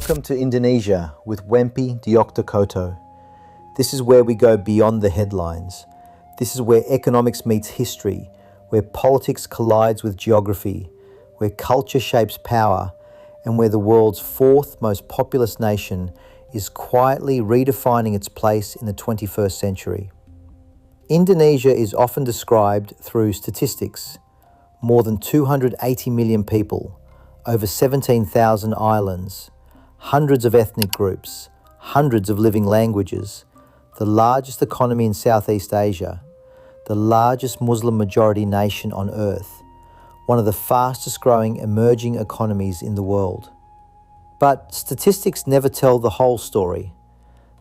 Welcome to Indonesia with WEMPY DYOCTA KOTO. This is where we go beyond the headlines. This is where economics meets history, where politics collides with geography, where culture shapes power, and where the world's fourth most populous nation is quietly redefining its place in the 21st century. Indonesia is often described through statistics. More than 280 million people, over 17,000 islands, hundreds of ethnic groups, hundreds of living languages, the largest economy in Southeast Asia, the largest Muslim majority nation on earth, one of the fastest growing emerging economies in the world. But statistics never tell the whole story.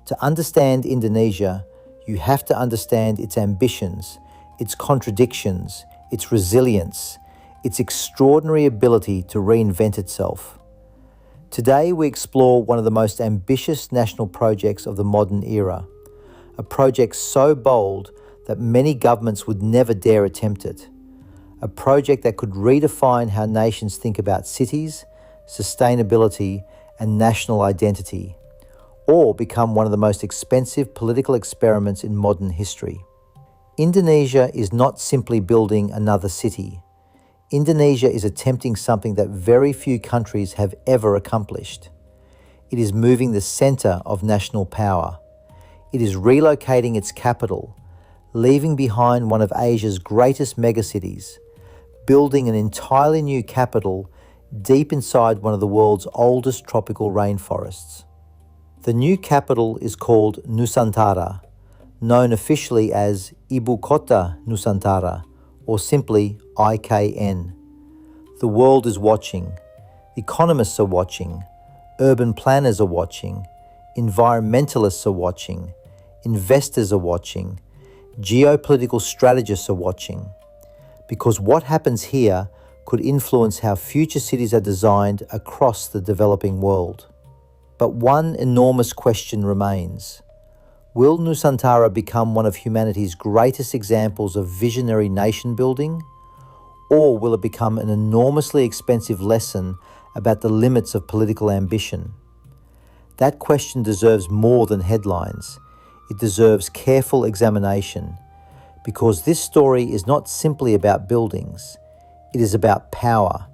To understand Indonesia, you have to understand its ambitions, its contradictions, its resilience, its extraordinary ability to reinvent itself. Today we explore one of the most ambitious national projects of the modern era, a project so bold that many governments would never dare attempt it, a project that could redefine how nations think about cities, sustainability, and national identity, or become one of the most expensive political experiments in modern history. Indonesia is not simply building another city. Indonesia is attempting something that very few countries have ever accomplished. It is moving the center of national power. It is relocating its capital, leaving behind one of Asia's greatest megacities, building an entirely new capital deep inside one of the world's oldest tropical rainforests. The new capital is called Nusantara, known officially as Ibu Kota Nusantara, or simply IKN. The world is watching. Economists are watching. Urban planners are watching. Environmentalists are watching. Investors are watching. Geopolitical strategists are watching. Because what happens here could influence how future cities are designed across the developing world. But one enormous question remains. Will Nusantara become one of humanity's greatest examples of visionary nation building? Or will it become an enormously expensive lesson about the limits of political ambition? That question deserves more than headlines. It deserves careful examination, because this story is not simply about buildings. It is about power.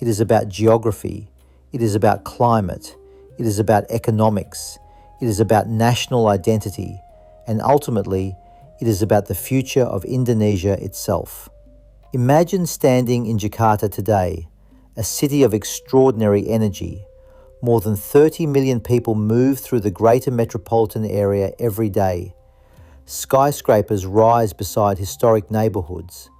It is about geography. It is about climate. It is about economics. It is about national identity, and ultimately, it is about the future of Indonesia itself. Imagine standing in Jakarta today, a city of extraordinary energy. More than 30 million people move through the greater metropolitan area every day. Skyscrapers rise beside historic neighborhoods.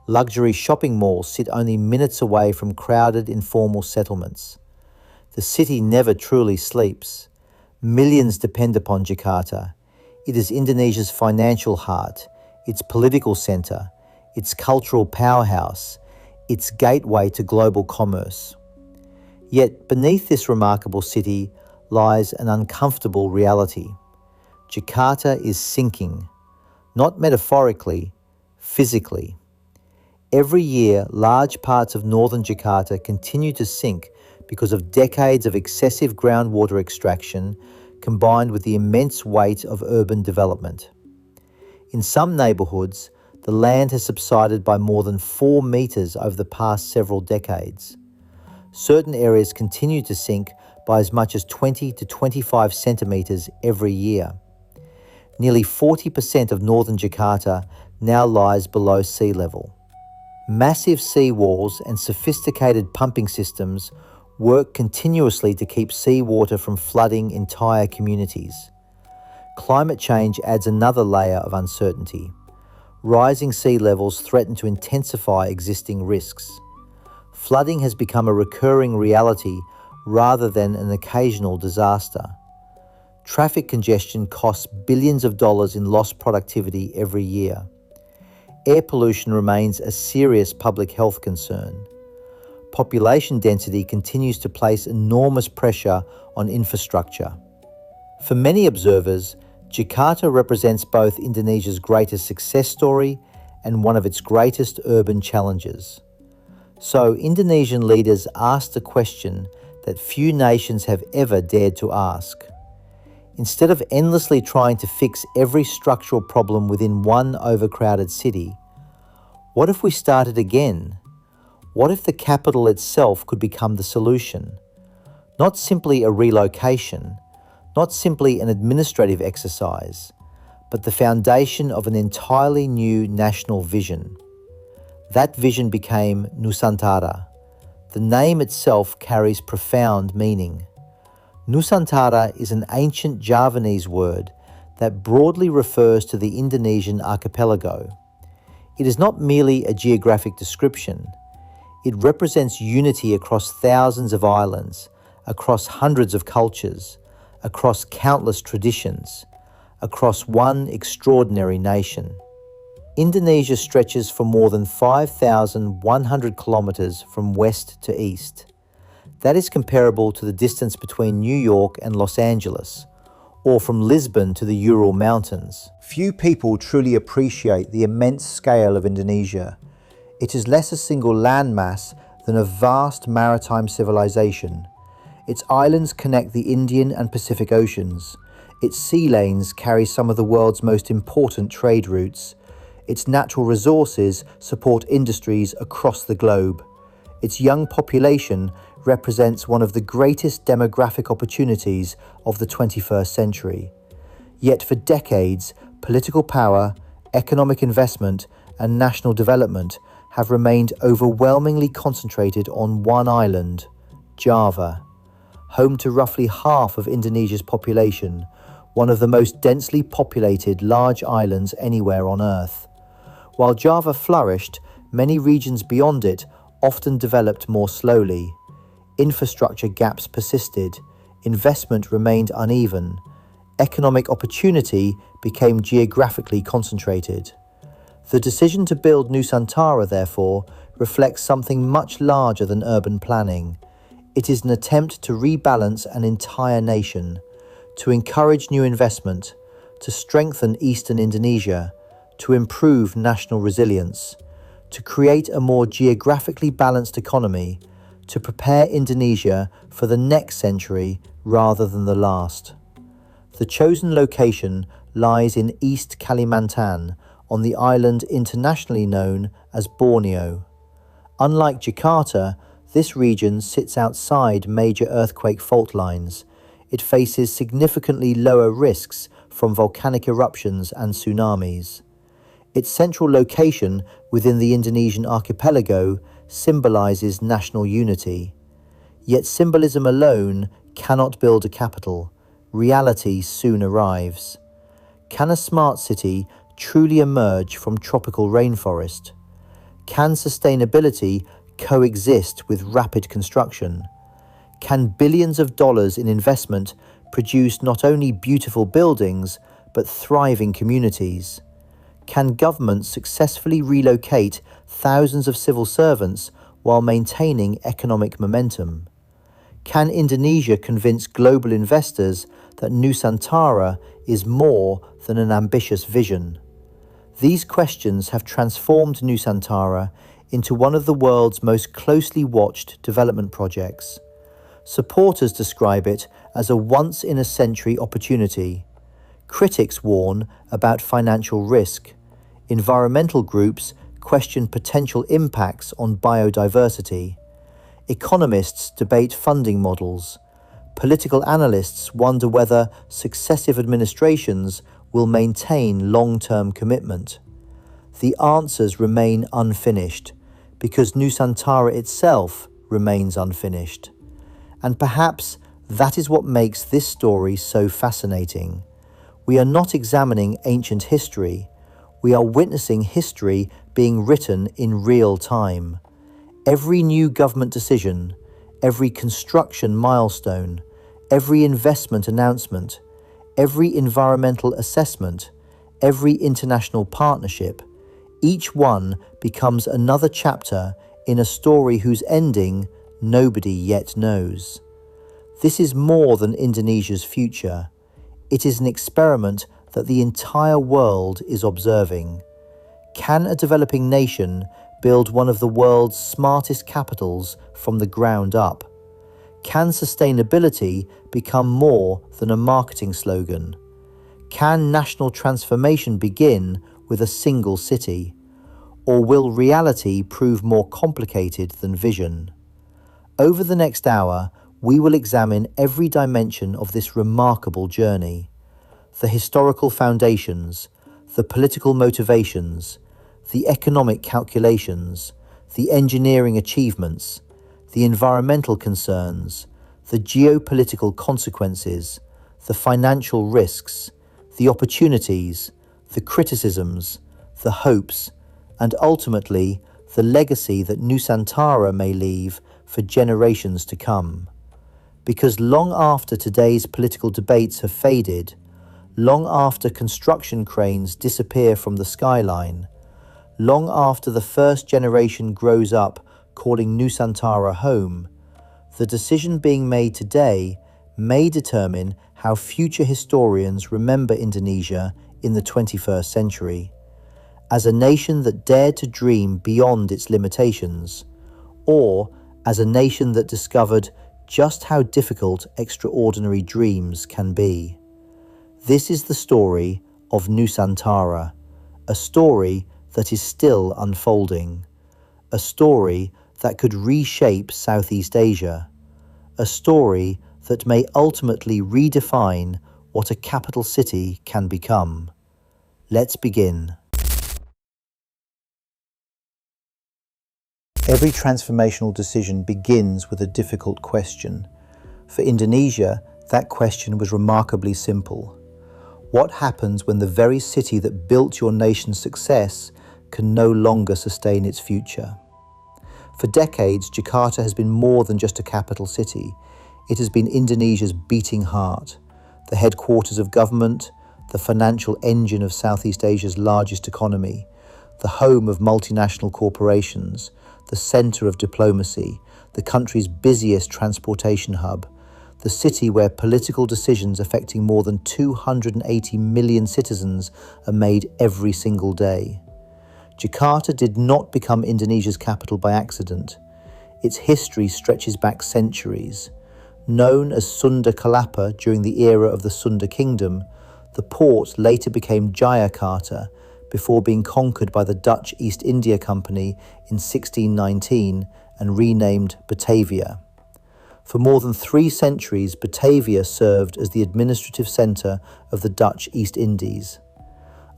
Luxury shopping malls sit only minutes away from crowded informal settlements. The city never truly sleeps. Millions depend upon Jakarta. It is Indonesia's financial heart, its political center, its cultural powerhouse, its gateway to global commerce. Yet beneath this remarkable city lies an uncomfortable reality. Jakarta is sinking, not metaphorically, physically. Every year, large parts of northern Jakarta continue to sink because of decades of excessive groundwater extraction combined with the immense weight of urban development. In some neighbourhoods, the land has subsided by more than 4 metres over the past several decades. Certain areas continue to sink by as much as 20 to 25 centimetres every year. Nearly 40% of northern Jakarta now lies below sea level. Massive seawalls and sophisticated pumping systems work continuously to keep seawater from flooding entire communities. Climate change adds another layer of uncertainty. Rising sea levels threaten to intensify existing risks. Flooding has become a recurring reality rather than an occasional disaster. Traffic congestion costs billions of dollars in lost productivity every year. Air pollution remains a serious public health concern. Population density continues to place enormous pressure on infrastructure. For many observers, Jakarta represents both Indonesia's greatest success story and one of its greatest urban challenges. So Indonesian leaders asked a question that few nations have ever dared to ask. Instead of endlessly trying to fix every structural problem within one overcrowded city, what if we started again? What if the capital itself could become the solution? Not simply a relocation, not simply an administrative exercise, but the foundation of an entirely new national vision. That vision became Nusantara. The name itself carries profound meaning. Nusantara is an ancient Javanese word that broadly refers to the Indonesian archipelago. It is not merely a geographic description. It represents unity across thousands of islands, across hundreds of cultures, across countless traditions, across one extraordinary nation. Indonesia stretches for more than 5,100 kilometers from west to east. That is comparable to the distance between New York and Los Angeles, or from Lisbon to the Ural Mountains. Few people truly appreciate the immense scale of Indonesia. It is less a single landmass than a vast maritime civilization. Its islands connect the Indian and Pacific Oceans. Its sea lanes carry some of the world's most important trade routes. Its natural resources support industries across the globe. Its young population represents one of the greatest demographic opportunities of the 21st century. Yet for decades, political power, economic investment, and national development have remained overwhelmingly concentrated on one island, Java. Home to roughly half of Indonesia's population, one of the most densely populated large islands anywhere on Earth. While Java flourished, many regions beyond it often developed more slowly. Infrastructure gaps persisted, investment remained uneven, economic opportunity became geographically concentrated. The decision to build Nusantara, therefore, reflects something much larger than urban planning. It is an attempt to rebalance an entire nation, to encourage new investment, to strengthen eastern Indonesia, to improve national resilience, to create a more geographically balanced economy, to prepare Indonesia for the next century rather than the last. The chosen location lies in East Kalimantan, on the island internationally known as Borneo. Unlike Jakarta, this region sits outside major earthquake fault lines. It faces significantly lower risks from volcanic eruptions and tsunamis. Its central location within the Indonesian archipelago symbolizes national unity. Yet symbolism alone cannot build a capital. Reality soon arrives. Can a smart city truly emerge from tropical rainforest? Can sustainability coexist with rapid construction? Can billions of dollars in investment produce not only beautiful buildings, but thriving communities? Can governments successfully relocate thousands of civil servants while maintaining economic momentum? Can Indonesia convince global investors that Nusantara is more than an ambitious vision? These questions have transformed Nusantara into one of the world's most closely watched development projects. Supporters describe it as a once-in-a-century opportunity. Critics warn about financial risk. Environmental groups question potential impacts on biodiversity. Economists debate funding models. Political analysts wonder whether successive administrations will maintain long-term commitment. The answers remain unfinished because Nusantara itself remains unfinished. And perhaps that is what makes this story so fascinating. We are not examining ancient history. We are witnessing history being written in real time. Every new government decision, every construction milestone, every investment announcement, every environmental assessment, every international partnership, each one becomes another chapter in a story whose ending nobody yet knows. This is more than Indonesia's future. It is an experiment that the entire world is observing. Can a developing nation build one of the world's smartest capitals from the ground up? Can sustainability become more than a marketing slogan? Can national transformation begin with a single city? Or will reality prove more complicated than vision? Over the next hour, we will examine every dimension of this remarkable journey. The historical foundations, the political motivations, the economic calculations, the engineering achievements, the environmental concerns, the geopolitical consequences, the financial risks, the opportunities, the criticisms, the hopes, and ultimately the legacy that Nusantara may leave for generations to come. Because long after today's political debates have faded, long after construction cranes disappear from the skyline, long after the first generation grows up calling Nusantara home, the decision being made today may determine how future historians remember Indonesia in the 21st century, as a nation that dared to dream beyond its limitations, or as a nation that discovered just how difficult extraordinary dreams can be. This is the story of Nusantara, a story that is still unfolding, a story that could reshape Southeast Asia, a story that may ultimately redefine what a capital city can become. Let's begin. Every transformational decision begins with a difficult question. For Indonesia, that question was remarkably simple. What happens when the very city that built your nation's success can no longer sustain its future? For decades, Jakarta has been more than just a capital city. It has been Indonesia's beating heart, the headquarters of government, the financial engine of Southeast Asia's largest economy, the home of multinational corporations, the center of diplomacy, the country's busiest transportation hub, the city where political decisions affecting more than 280 million citizens are made every single day. Jakarta did not become Indonesia's capital by accident. Its history stretches back centuries. Known as Sunda Kelapa during the era of the Sunda Kingdom, the port later became Jayakarta before being conquered by the Dutch East India Company in 1619 and renamed Batavia. For more than 3 centuries, Batavia served as the administrative center of the Dutch East Indies.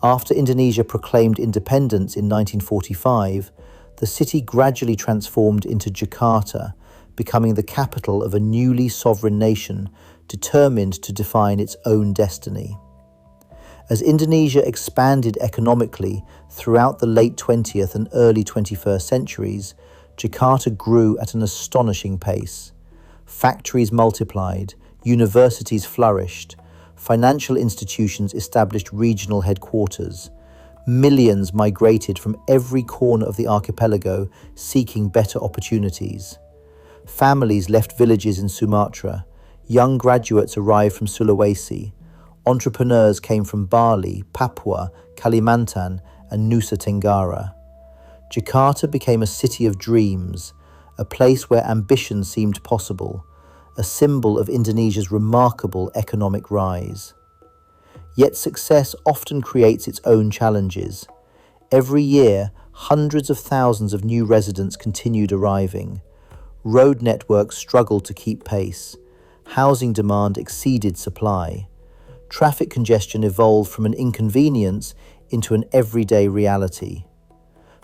After Indonesia proclaimed independence in 1945, the city gradually transformed into Jakarta, becoming the capital of a newly sovereign nation determined to define its own destiny. As Indonesia expanded economically throughout the late 20th and early 21st centuries, Jakarta grew at an astonishing pace. Factories multiplied, universities flourished, financial institutions established regional headquarters. Millions migrated from every corner of the archipelago seeking better opportunities. Families left villages in Sumatra. Young graduates arrived from Sulawesi. Entrepreneurs came from Bali, Papua, Kalimantan, and Nusa Tenggara. Jakarta became a city of dreams, a place where ambition seemed possible, a symbol of Indonesia's remarkable economic rise. Yet success often creates its own challenges. Every year, hundreds of thousands of new residents continued arriving. Road networks struggled to keep pace. Housing demand exceeded supply. Traffic congestion evolved from an inconvenience into an everyday reality.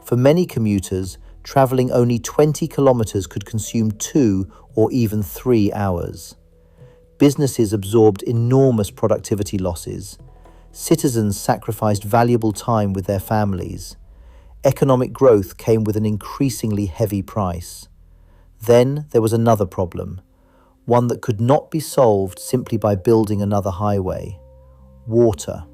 For many commuters, traveling only 20 kilometers could consume 2 or even 3 hours. Businesses absorbed enormous productivity losses. Citizens sacrificed valuable time with their families. Economic growth came with an increasingly heavy price. Then there was another problem, one that could not be solved simply by building another highway: water.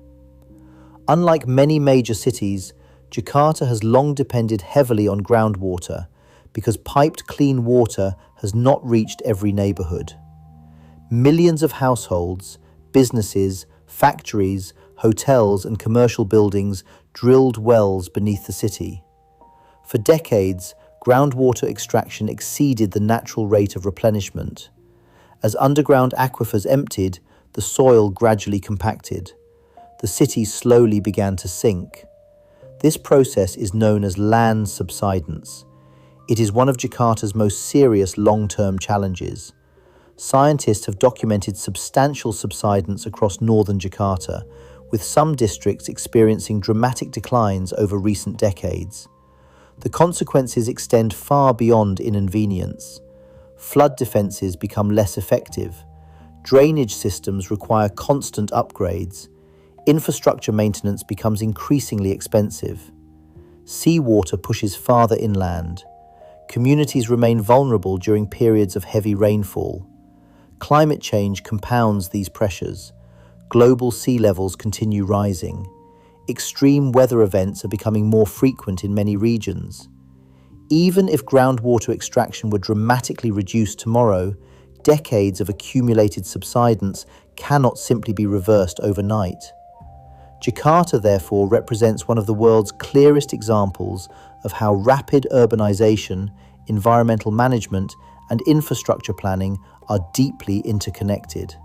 Unlike many major cities, Jakarta has long depended heavily on groundwater because piped clean water has not reached every neighborhood. Millions of households, businesses, factories, hotels, and commercial buildings drilled wells beneath the city. For decades, groundwater extraction exceeded the natural rate of replenishment. As underground aquifers emptied, the soil gradually compacted. The city slowly began to sink. This process is known as land subsidence. It is one of Jakarta's most serious long-term challenges. Scientists have documented substantial subsidence across northern Jakarta, with some districts experiencing dramatic declines over recent decades. The consequences extend far beyond inconvenience. Flood defenses become less effective. Drainage systems require constant upgrades. Infrastructure maintenance becomes increasingly expensive. Seawater pushes farther inland. Communities remain vulnerable during periods of heavy rainfall. Climate change compounds these pressures. Global sea levels continue rising. Extreme weather events are becoming more frequent in many regions. Even if groundwater extraction were dramatically reduced tomorrow, decades of accumulated subsidence cannot simply be reversed overnight. Jakarta, therefore, represents one of the world's clearest examples of how rapid urbanization, environmental management, and infrastructure planning are deeply interconnected.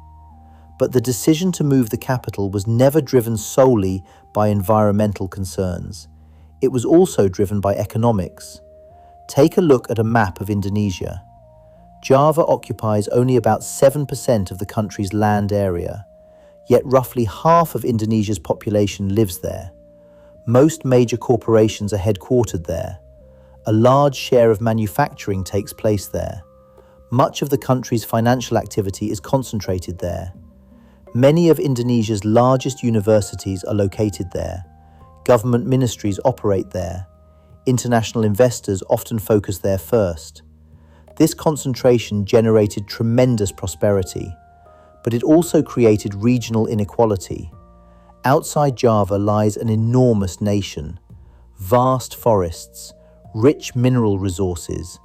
But the decision to move the capital was never driven solely by environmental concerns. It was also driven by economics. Take a look at a map of Indonesia. Java occupies only about 7% of the country's land area, yet roughly half of Indonesia's population lives there. Most major corporations are headquartered there. A large share of manufacturing takes place there. Much of the country's financial activity is concentrated there. Many of Indonesia's largest universities are located there. Government ministries operate there. International investors often focus there first. This concentration generated tremendous prosperity, but it also created regional inequality. Outside Java lies an enormous nation, vast forests, rich mineral resources,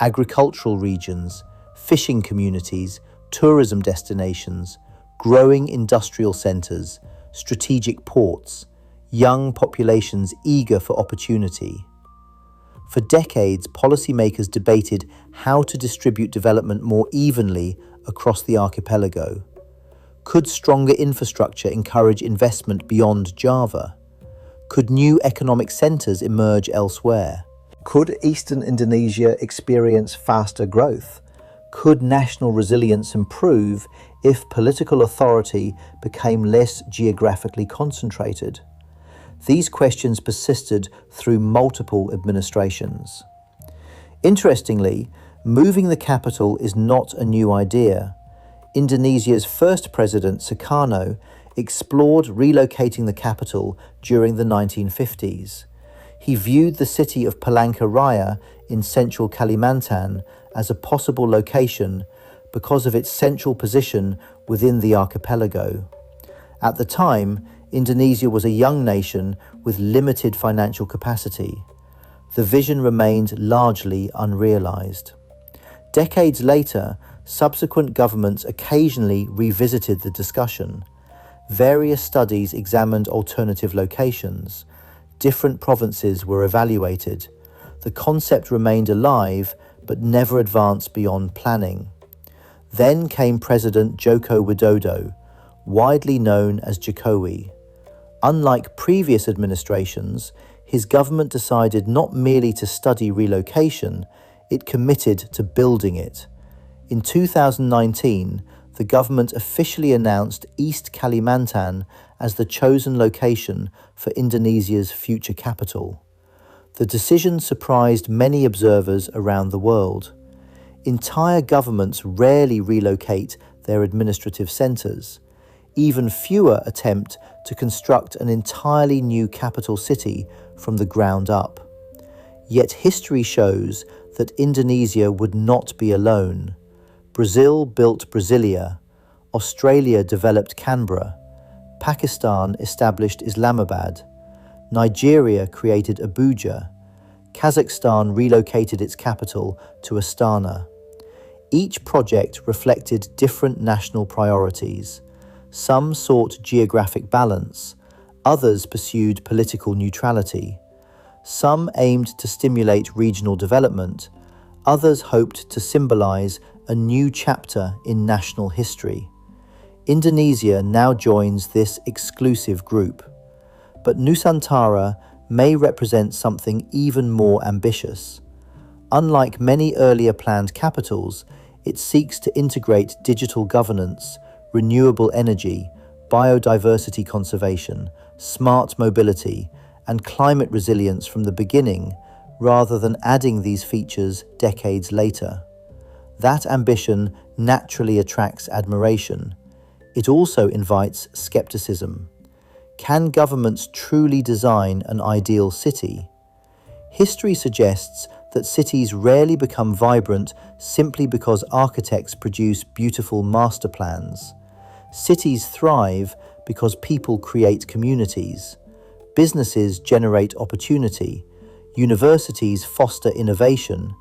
agricultural regions, fishing communities, tourism destinations, growing industrial centers, strategic ports, young populations eager for opportunity. For decades, policymakers debated how to distribute development more evenly across the archipelago. Could stronger infrastructure encourage investment beyond Java? Could new economic centers emerge elsewhere? Could eastern Indonesia experience faster growth? Could national resilience improve if political authority became less geographically concentrated? These questions persisted through multiple administrations. Interestingly, moving the capital is not a new idea. Indonesia's first president, Sukarno, explored relocating the capital during the 1950s. He viewed the city of Palangkaraya in central Kalimantan as a possible location because of its central position within the archipelago. At the time, Indonesia was a young nation with limited financial capacity. The vision remained largely unrealized. Decades later, subsequent governments occasionally revisited the discussion. Various studies examined alternative locations. Different provinces were evaluated. The concept remained alive, but never advanced beyond planning. Then came President Joko Widodo, widely known as Jokowi. Unlike previous administrations, his government decided not merely to study relocation, it committed to building it. In 2019, the government officially announced East Kalimantan as the chosen location for Indonesia's future capital. The decision surprised many observers around the world. Entire governments rarely relocate their administrative centers. Even fewer attempt to construct an entirely new capital city from the ground up. Yet history shows that Indonesia would not be alone. Brazil built Brasilia, Australia developed Canberra, Pakistan established Islamabad, Nigeria created Abuja, Kazakhstan relocated its capital to Astana. Each project reflected different national priorities. Some sought geographic balance, others pursued political neutrality. Some aimed to stimulate regional development, others hoped to symbolize a new chapter in national history. Indonesia now joins this exclusive group. But Nusantara may represent something even more ambitious. Unlike many earlier planned capitals, it seeks to integrate digital governance, renewable energy, biodiversity conservation, smart mobility, and climate resilience from the beginning, rather than adding these features decades later. That ambition naturally attracts admiration. It also invites skepticism. Can governments truly design an ideal city? History suggests that cities rarely become vibrant simply because architects produce beautiful master plans. Cities thrive because people create communities. Businesses generate opportunity. Universities foster innovation.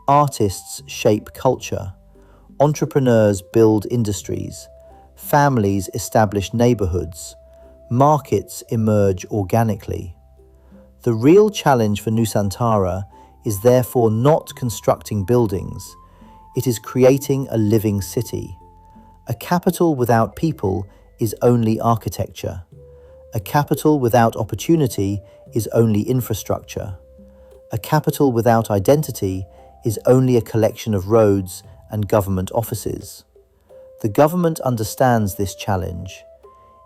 Artists shape culture. Entrepreneurs build industries. Families establish neighborhoods. Markets emerge organically. The real challenge for Nusantara is therefore not constructing buildings. It is creating a living city. A capital without people is only architecture. A capital without opportunity is only infrastructure. A capital without identity is only a collection of roads and government offices. The government understands this challenge.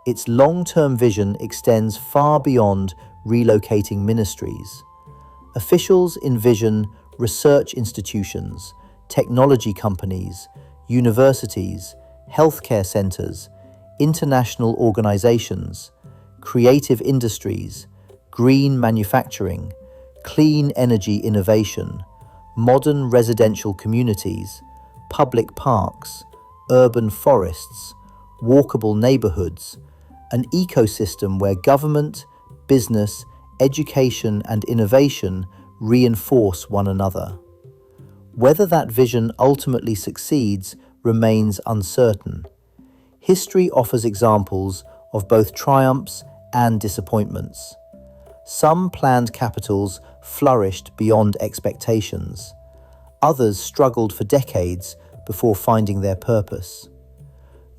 Its long-term vision extends far beyond relocating ministries. Officials envision research institutions, technology companies, universities, healthcare centers, international organizations, creative industries, green manufacturing, clean energy innovation, modern residential communities, public parks, urban forests, walkable neighborhoods, an ecosystem where government, business, education, and innovation reinforce one another. Whether that vision ultimately succeeds remains uncertain. History offers examples of both triumphs and disappointments. Some planned capitals flourished beyond expectations. Others struggled for decades before finding their purpose.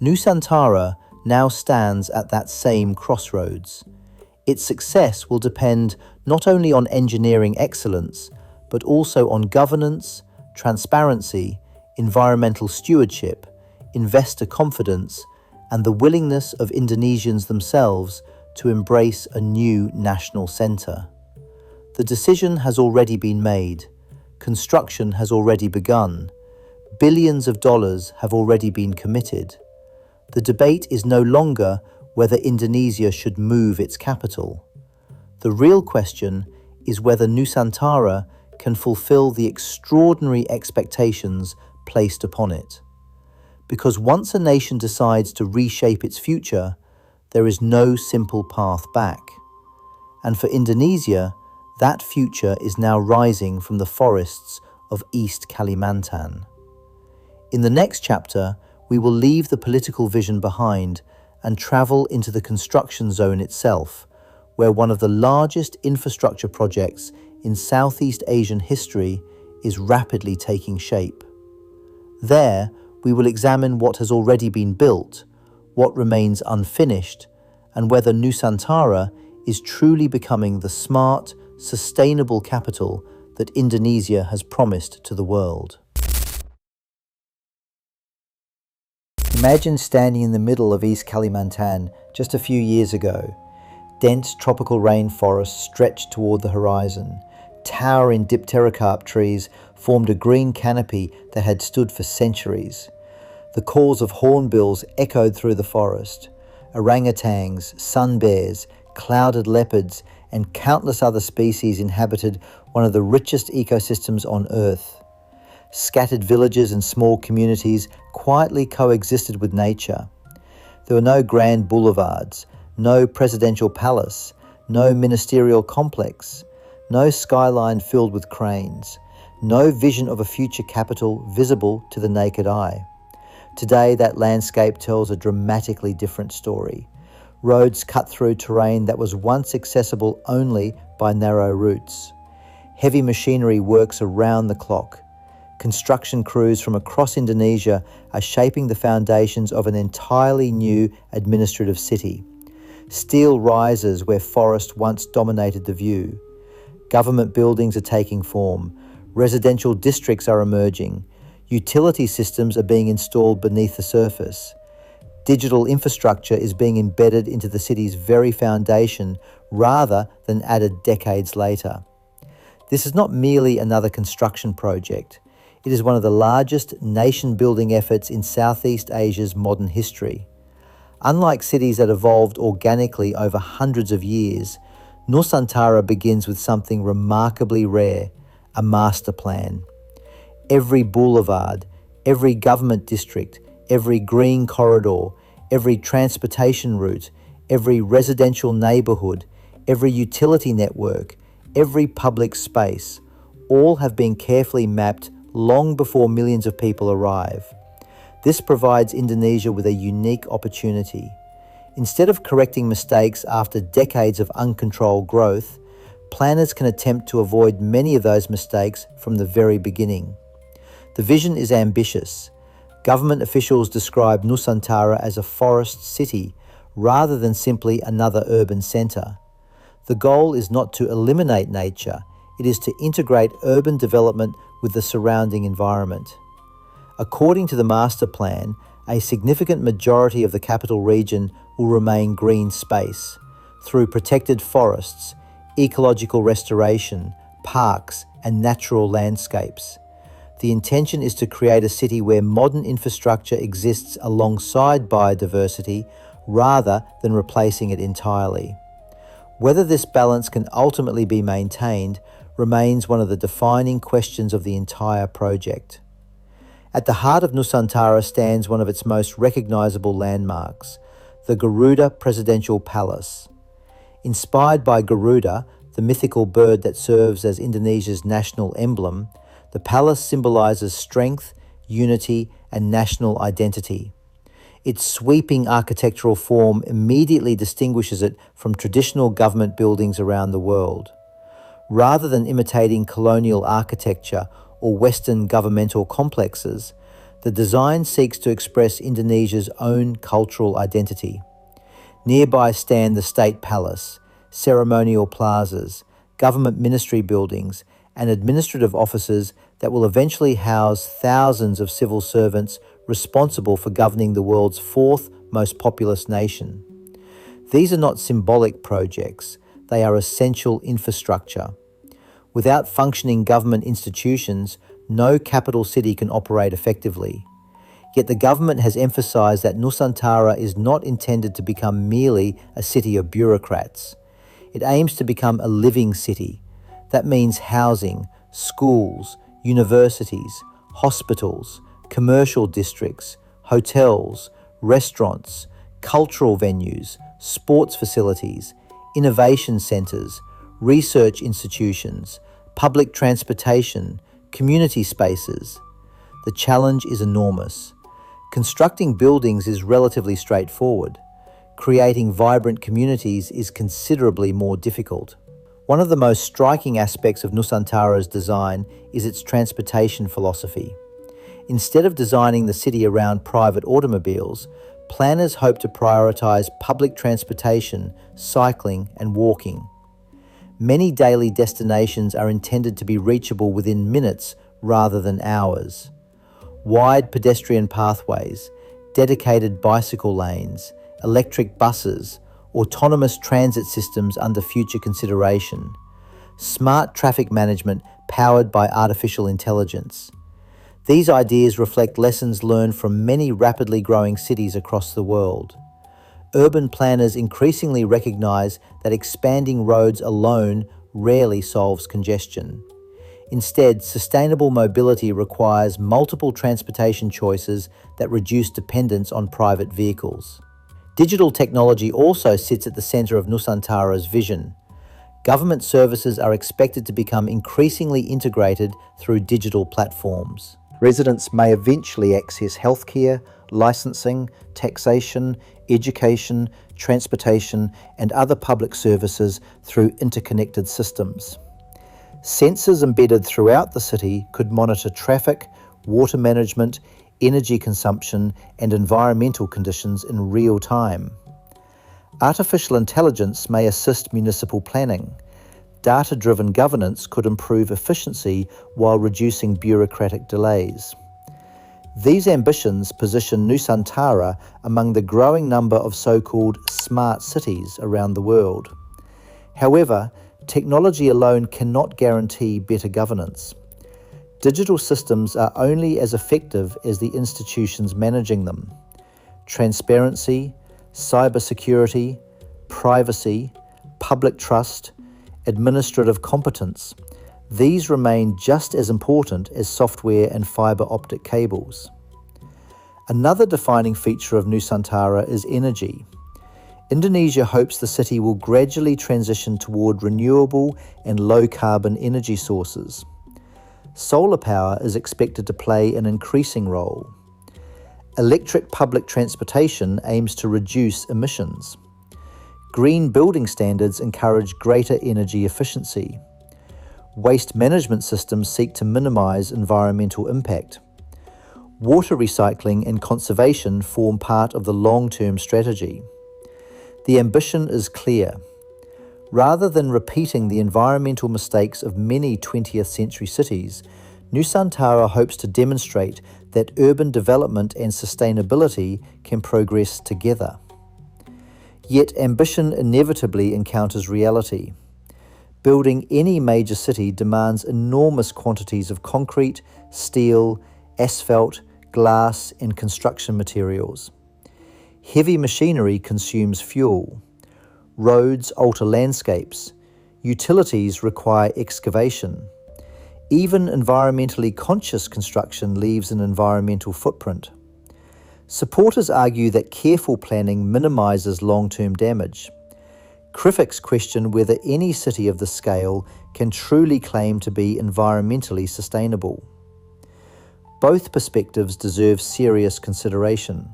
Nusantara now stands at that same crossroads. Its success will depend not only on engineering excellence, but also on governance, transparency, environmental stewardship, investor confidence, and the willingness of Indonesians themselves to embrace a new national centre. The decision has already been made. Construction has already begun. Billions of dollars have already been committed. The debate is no longer whether Indonesia should move its capital. The real question is whether Nusantara can fulfill the extraordinary expectations placed upon it. Because once a nation decides to reshape its future, there is no simple path back. And for Indonesia, that future is now rising from the forests of East Kalimantan. In the next chapter, we will leave the political vision behind and travel into the construction zone itself, where one of the largest infrastructure projects in Southeast Asian history is rapidly taking shape. There, we will examine what has already been built, what remains unfinished, and whether Nusantara is truly becoming the smart, sustainable capital that Indonesia has promised to the world. Imagine standing in the middle of East Kalimantan just a few years ago. Dense tropical rainforests stretched toward the horizon. Towering dipterocarp trees formed a green canopy that had stood for centuries. The calls of hornbills echoed through the forest. Orangutans, sun bears, clouded leopards, and countless other species inhabited one of the richest ecosystems on Earth. Scattered villages and small communities quietly coexisted with nature. There were no grand boulevards, no presidential palace, no ministerial complex, no skyline filled with cranes, no vision of a future capital visible to the naked eye. Today, that landscape tells a dramatically different story. Roads cut through terrain that was once accessible only by narrow routes. Heavy machinery works around the clock. construction crews from across Indonesia are shaping the foundations of an entirely new administrative city. Steel rises where forest once dominated the view. Government buildings are taking form. Residential districts are emerging. Utility systems are being installed beneath the surface. Digital infrastructure is being embedded into the city's very foundation rather than added decades later. This is not merely another construction project. It is one of the largest nation-building efforts in Southeast Asia's modern history. Unlike cities that evolved organically over hundreds of years, Nusantara begins with something remarkably rare: a master plan. Every boulevard, every government district, every green corridor, every transportation route, every residential neighbourhood, every utility network, every public space, all have been carefully mapped long before millions of people arrive. This provides Indonesia with a unique opportunity. Instead of correcting mistakes after decades of uncontrolled growth, planners can attempt to avoid many of those mistakes from the very beginning. The vision is ambitious. Government officials describe Nusantara as a forest city rather than simply another urban centre. The goal is not to eliminate nature, it is to integrate urban development with the surrounding environment. According to the master plan, a significant majority of the capital region will remain green space through protected forests, ecological restoration, parks, and natural landscapes. The intention is to create a city where modern infrastructure exists alongside biodiversity rather than replacing it entirely. Whether this balance can ultimately be maintained remains one of the defining questions of the entire project. At the heart of Nusantara stands one of its most recognizable landmarks, the Garuda Presidential Palace. Inspired by Garuda, the mythical bird that serves as Indonesia's national emblem, the palace symbolizes strength, unity, and national identity. Its sweeping architectural form immediately distinguishes it from traditional government buildings around the world. Rather than imitating colonial architecture or Western governmental complexes, the design seeks to express Indonesia's own cultural identity. Nearby stand the State Palace, ceremonial plazas, government ministry buildings, and administrative offices that will eventually house thousands of civil servants responsible for governing the world's fourth most populous nation. These are not symbolic projects, they are essential infrastructure. Without functioning government institutions, no capital city can operate effectively. Yet the government has emphasised that Nusantara is not intended to become merely a city of bureaucrats. It aims to become a living city. That means housing, schools, universities, hospitals, commercial districts, hotels, restaurants, cultural venues, sports facilities, innovation centres, research institutions, public transportation, community spaces. The challenge is enormous. Constructing buildings is relatively straightforward. Creating vibrant communities is considerably more difficult. One of the most striking aspects of Nusantara's design is its transportation philosophy. Instead of designing the city around private automobiles, planners hope to prioritise public transportation, cycling, and walking. Many daily destinations are intended to be reachable within minutes rather than hours. Wide pedestrian pathways, dedicated bicycle lanes, electric buses, autonomous transit systems under future consideration, smart traffic management powered by artificial intelligence. These ideas reflect lessons learned from many rapidly growing cities across the world. Urban planners increasingly recognise that expanding roads alone rarely solves congestion. Instead, sustainable mobility requires multiple transportation choices that reduce dependence on private vehicles. Digital technology also sits at the centre of Nusantara's vision. Government services are expected to become increasingly integrated through digital platforms. Residents may eventually access healthcare, licensing, taxation, education, transportation, and other public services through interconnected systems. Sensors embedded throughout the city could monitor traffic, water management, energy consumption, and environmental conditions in real time. Artificial intelligence may assist municipal planning. Data-driven governance could improve efficiency while reducing bureaucratic delays. These ambitions position Nusantara among the growing number of so-called smart cities around the world. However, technology alone cannot guarantee better governance. Digital systems are only as effective as the institutions managing them. Transparency, cybersecurity, privacy, public trust, administrative competence, these remain just as important as software and fibre optic cables. Another defining feature of Nusantara is energy. Indonesia hopes the city will gradually transition toward renewable and low-carbon energy sources. Solar power is expected to play an increasing role. Electric public transportation aims to reduce emissions. Green building standards encourage greater energy efficiency. Waste management systems seek to minimize environmental impact. Water recycling and conservation form part of the long-term strategy. The ambition is clear. Rather than repeating the environmental mistakes of many 20th century cities, Nusantara hopes to demonstrate that urban development and sustainability can progress together. Yet ambition inevitably encounters reality. Building any major city demands enormous quantities of concrete, steel, asphalt, glass, and construction materials. Heavy machinery consumes fuel. Roads alter landscapes. Utilities require excavation. Even environmentally conscious construction leaves an environmental footprint. Supporters argue that careful planning minimises long-term damage. Critics question whether any city of this scale can truly claim to be environmentally sustainable. Both perspectives deserve serious consideration.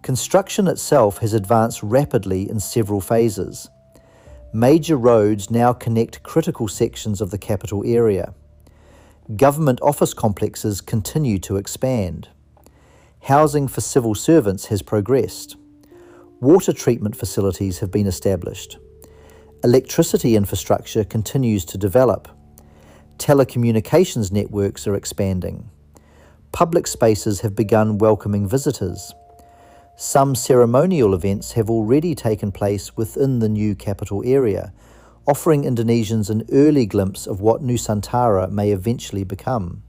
Construction itself has advanced rapidly in several phases. Major roads now connect critical sections of the capital area. Government office complexes continue to expand. Housing for civil servants has progressed. Water treatment facilities have been established. Electricity infrastructure continues to develop. Telecommunications networks are expanding. Public spaces have begun welcoming visitors. Some ceremonial events have already taken place within the new capital area, offering Indonesians an early glimpse of what Nusantara may eventually become.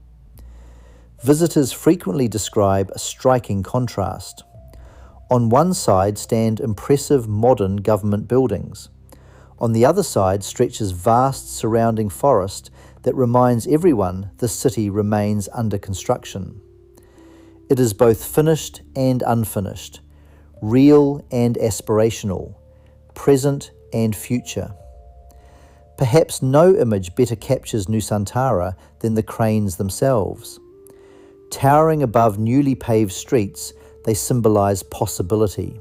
Visitors frequently describe a striking contrast. On one side stand impressive modern government buildings. On the other side stretches vast surrounding forest that reminds everyone the city remains under construction. It is both finished and unfinished, real and aspirational, present and future. Perhaps no image better captures Nusantara than the cranes themselves. Towering above newly paved streets, they symbolize possibility.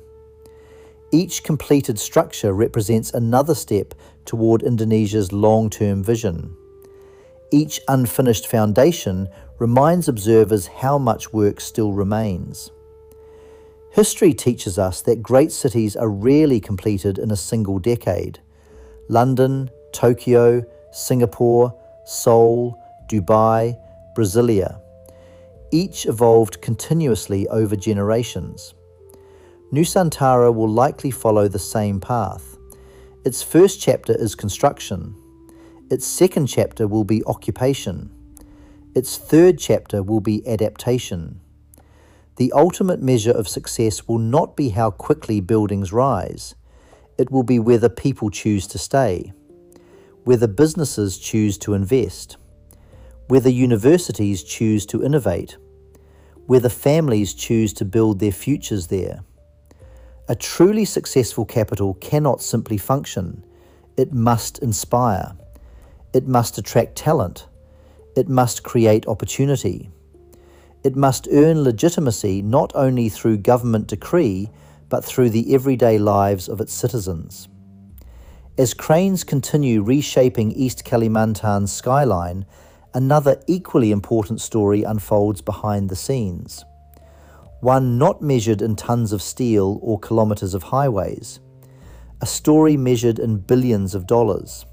Each completed structure represents another step toward Indonesia's long-term vision. Each unfinished foundation reminds observers how much work still remains. History teaches us that great cities are rarely completed in a single decade. London, Tokyo, Singapore, Seoul, Dubai, Brasilia. Each evolved continuously over generations. Nusantara will likely follow the same path. Its first chapter is construction. Its second chapter will be occupation. Its third chapter will be adaptation. The ultimate measure of success will not be how quickly buildings rise. It will be whether people choose to stay, whether businesses choose to invest, whether universities choose to innovate, whether families choose to build their futures there. A truly successful capital cannot simply function. It must inspire. It must attract talent. It must create opportunity. It must earn legitimacy not only through government decree, but through the everyday lives of its citizens. As cranes continue reshaping East Kalimantan's skyline, another equally important story unfolds behind the scenes. One not measured in tons of steel or kilometers of highways. A story measured in billions of dollars.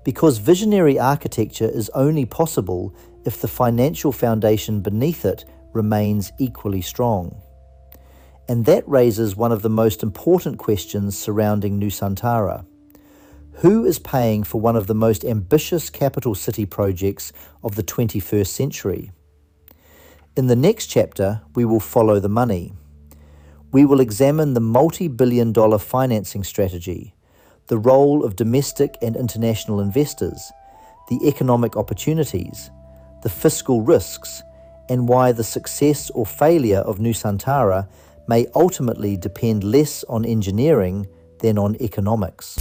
Because visionary architecture is only possible if the financial foundation beneath it remains equally strong. And that raises one of the most important questions surrounding Nusantara. Who is paying for one of the most ambitious capital city projects of the 21st century? In the next chapter, we will follow the money. We will examine the multi-billion-dollar financing strategy, the role of domestic and international investors, the economic opportunities, the fiscal risks, and why the success or failure of Nusantara may ultimately depend less on engineering than on economics.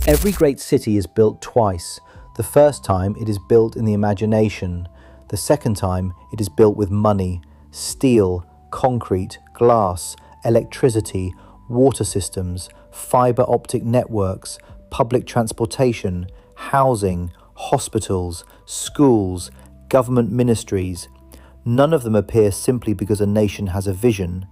Every great city is built twice. The first time it is built in the imagination. The second time it is built with money, steel, concrete, glass, electricity, water systems, fiber optic networks, public transportation, housing, hospitals, schools, government ministries. None of them appear simply because a nation has a vision.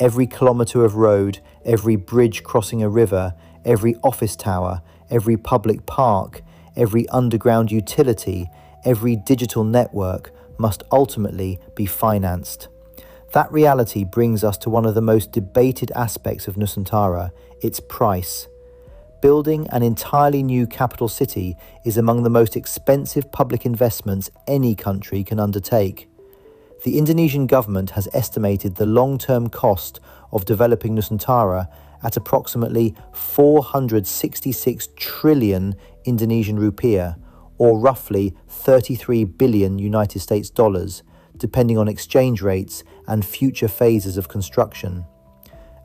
Every kilometre of road, every bridge crossing a river, every office tower, every public park, every underground utility, every digital network must ultimately be financed. That reality brings us to one of the most debated aspects of Nusantara, its price. Building an entirely new capital city is among the most expensive public investments any country can undertake. The Indonesian government has estimated the long-term cost of developing Nusantara at approximately 466 trillion Indonesian rupiah, or roughly 33 billion United States dollars, depending on exchange rates and future phases of construction.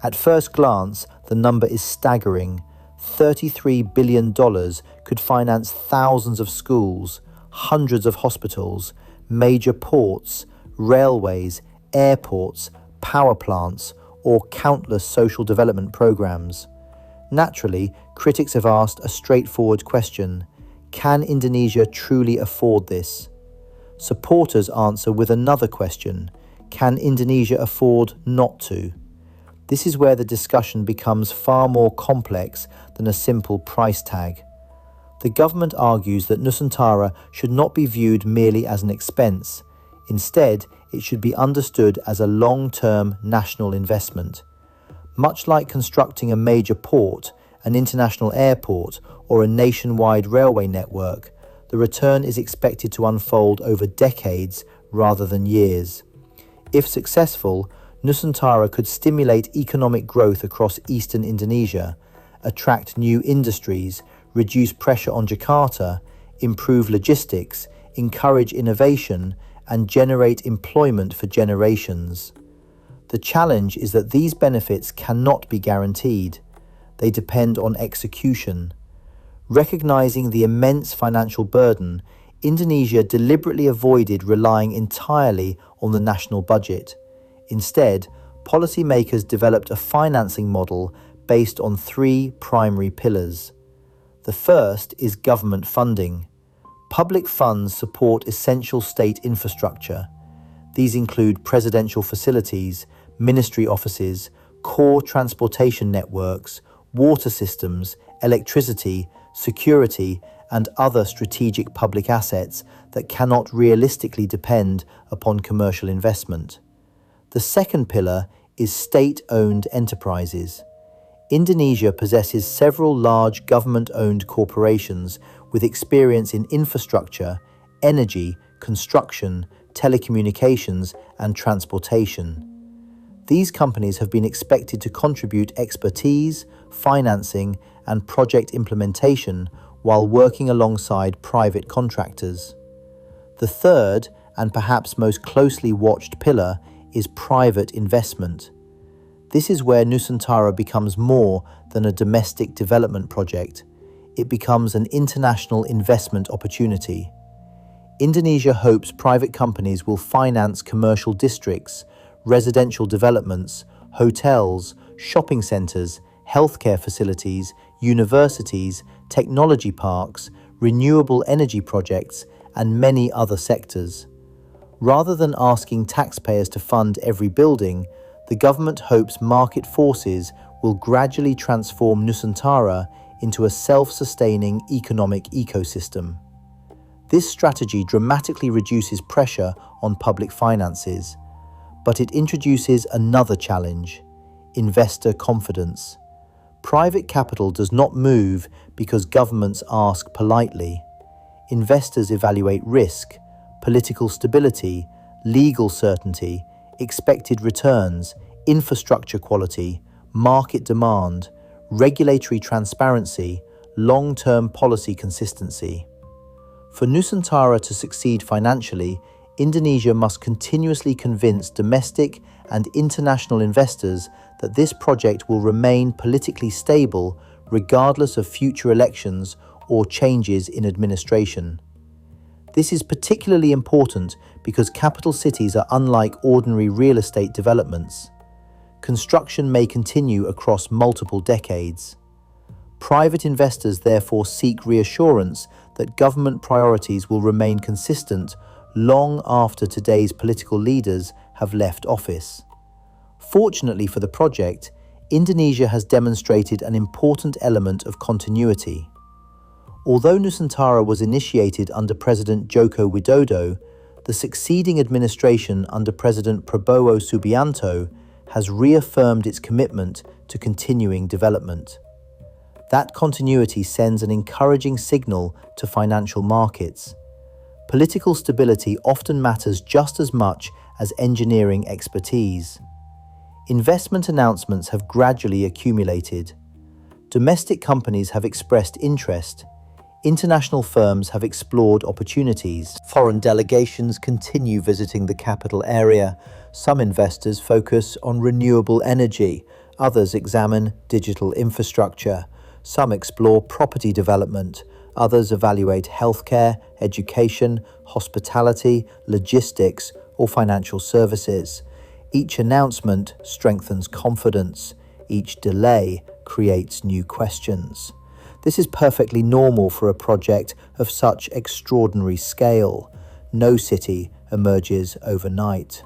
At first glance, the number is staggering. $33 billion could finance thousands of schools, hundreds of hospitals, major ports, railways, airports, power plants, or countless social development programs. Naturally, critics have asked a straightforward question: can Indonesia truly afford this? Supporters answer with another question: can Indonesia afford not to? This is where the discussion becomes far more complex than a simple price tag. The government argues that Nusantara should not be viewed merely as an expense. Instead, it should be understood as a long-term national investment. Much like constructing a major port, an international airport, or a nationwide railway network, the return is expected to unfold over decades rather than years. If successful, Nusantara could stimulate economic growth across eastern Indonesia, attract new industries, reduce pressure on Jakarta, improve logistics, encourage innovation, and generate employment for generations. The challenge is that these benefits cannot be guaranteed. They depend on execution. Recognizing the immense financial burden, Indonesia deliberately avoided relying entirely on the national budget. Instead, policymakers developed a financing model based on three primary pillars. The first is government funding. Public funds support essential state infrastructure. These include presidential facilities, ministry offices, core transportation networks, water systems, electricity, security, and other strategic public assets that cannot realistically depend upon commercial investment. The second pillar is state-owned enterprises. Indonesia possesses several large government-owned corporations with experience in infrastructure, energy, construction, telecommunications, and transportation. These companies have been expected to contribute expertise, financing, and project implementation while working alongside private contractors. The third, and perhaps most closely watched pillar, is private investment. This is where Nusantara becomes more than a domestic development project. It becomes an international investment opportunity. Indonesia hopes private companies will finance commercial districts, residential developments, hotels, shopping centers, healthcare facilities, universities, technology parks, renewable energy projects, and many other sectors. Rather than asking taxpayers to fund every building, the government hopes market forces will gradually transform Nusantara into a self-sustaining economic ecosystem. This strategy dramatically reduces pressure on public finances, but it introduces another challenge: investor confidence. Private capital does not move because governments ask politely. Investors evaluate risk, political stability, legal certainty, expected returns, infrastructure quality, market demand, regulatory transparency, long-term policy consistency. For Nusantara to succeed financially, Indonesia must continuously convince domestic and international investors that this project will remain politically stable regardless of future elections or changes in administration. This is particularly important because capital cities are unlike ordinary real estate developments. Construction may continue across multiple decades. Private investors therefore seek reassurance that government priorities will remain consistent long after today's political leaders have left office. Fortunately for the project, Indonesia has demonstrated an important element of continuity. Although Nusantara was initiated under President Joko Widodo, the succeeding administration under President Prabowo Subianto has reaffirmed its commitment to continuing development. That continuity sends an encouraging signal to financial markets. Political stability often matters just as much as engineering expertise. Investment announcements have gradually accumulated. Domestic companies have expressed interest. International firms have explored opportunities. Foreign delegations continue visiting the capital area. Some investors focus on renewable energy. Others examine digital infrastructure. Some explore property development. Others evaluate healthcare, education, hospitality, logistics, or financial services. Each announcement strengthens confidence. Each delay creates new questions. This is perfectly normal for a project of such extraordinary scale. No city emerges overnight.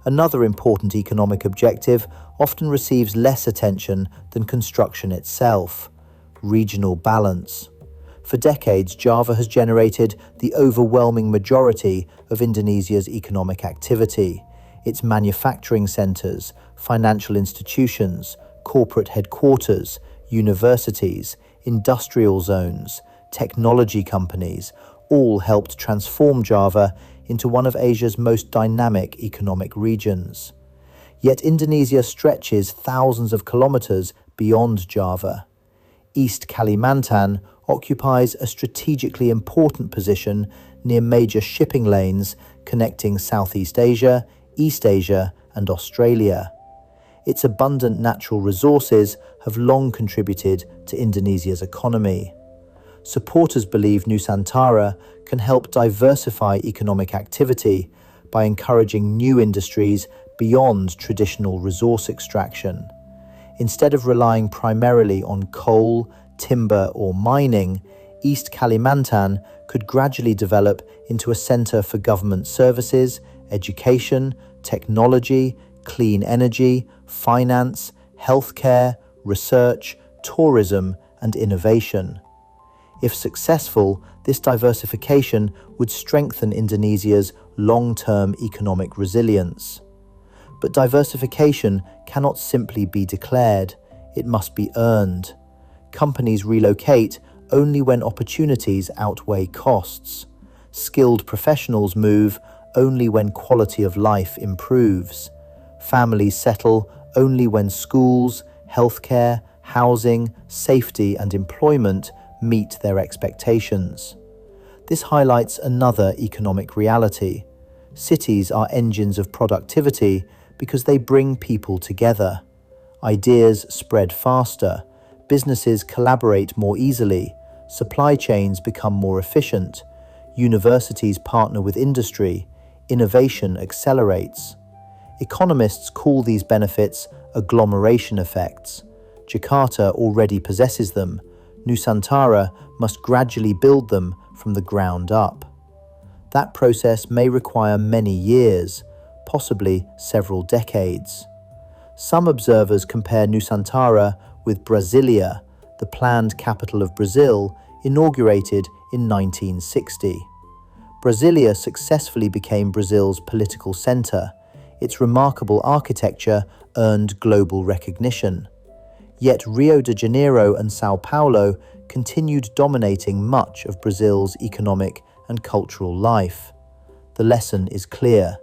Another important economic objective often receives less attention than construction itself: regional balance. For decades, Java has generated the overwhelming majority of Indonesia's economic activity. Its manufacturing centers, financial institutions, corporate headquarters, universities, industrial zones, technology companies, all helped transform Java into one of Asia's most dynamic economic regions. Yet Indonesia stretches thousands of kilometers beyond Java. East Kalimantan occupies a strategically important position near major shipping lanes connecting Southeast Asia, East Asia, and Australia. Its abundant natural resources have long contributed to Indonesia's economy. Supporters believe Nusantara can help diversify economic activity by encouraging new industries beyond traditional resource extraction. Instead of relying primarily on coal, timber, or mining, East Kalimantan could gradually develop into a center for government services, education, technology, clean energy, finance, healthcare, research, tourism, and innovation. If successful, this diversification would strengthen Indonesia's long-term economic resilience. But diversification cannot simply be declared, it must be earned. Companies relocate only when opportunities outweigh costs. Skilled professionals move only when quality of life improves. Families settle only when schools, healthcare, housing, safety, and employment meet their expectations. This highlights another economic reality. Cities are engines of productivity because they bring people together. Ideas spread faster, businesses collaborate more easily, supply chains become more efficient, universities partner with industry, innovation accelerates. Economists call these benefits agglomeration effects. Jakarta already possesses them. Nusantara must gradually build them from the ground up. That process may require many years, possibly several decades. Some observers compare Nusantara with Brasilia, the planned capital of Brazil, inaugurated in 1960. Brasilia successfully became Brazil's political center. Its remarkable architecture earned global recognition. Yet Rio de Janeiro and São Paulo continued dominating much of Brazil's economic and cultural life. The lesson is clear.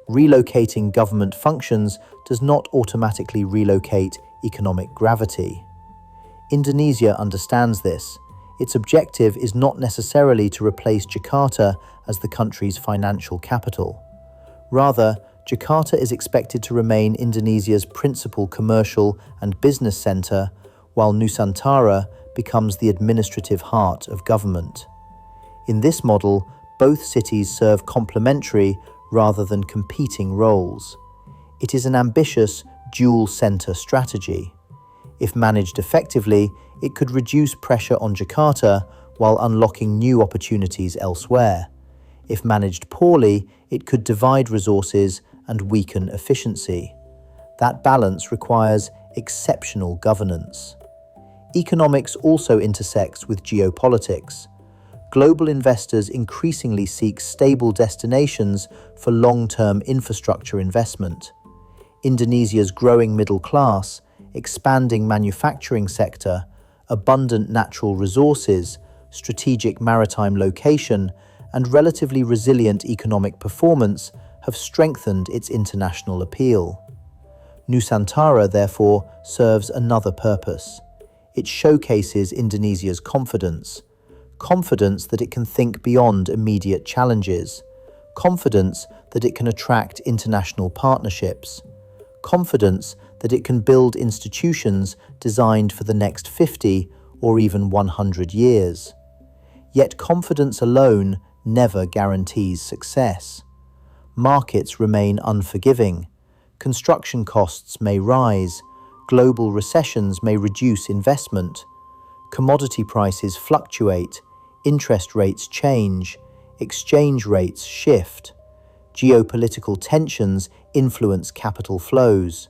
Relocating government functions does not automatically relocate economic gravity. Indonesia understands this. Its objective is not necessarily to replace Jakarta as the country's financial capital. Rather, Jakarta is expected to remain Indonesia's principal commercial and business center, while Nusantara becomes the administrative heart of government. In this model, both cities serve complementary rather than competing roles. It is an ambitious dual-center strategy. If managed effectively, it could reduce pressure on Jakarta while unlocking new opportunities elsewhere. If managed poorly, it could divide resources and weaken efficiency. That balance requires exceptional governance. Economics also intersects with geopolitics. Global investors increasingly seek stable destinations for long-term infrastructure investment. Indonesia's growing middle class, expanding manufacturing sector, abundant natural resources, strategic maritime location, and relatively resilient economic performance have strengthened its international appeal. Nusantara, therefore, serves another purpose. It showcases Indonesia's confidence that it can think beyond immediate challenges, confidence that it can attract international partnerships, confidence that it can build institutions designed for the next 50 or even 100 years. Yet confidence alone never guarantees success. Markets remain unforgiving. Construction costs may rise. Global recessions may reduce investment. Commodity prices fluctuate. Interest rates change. Exchange rates shift. Geopolitical tensions influence capital flows.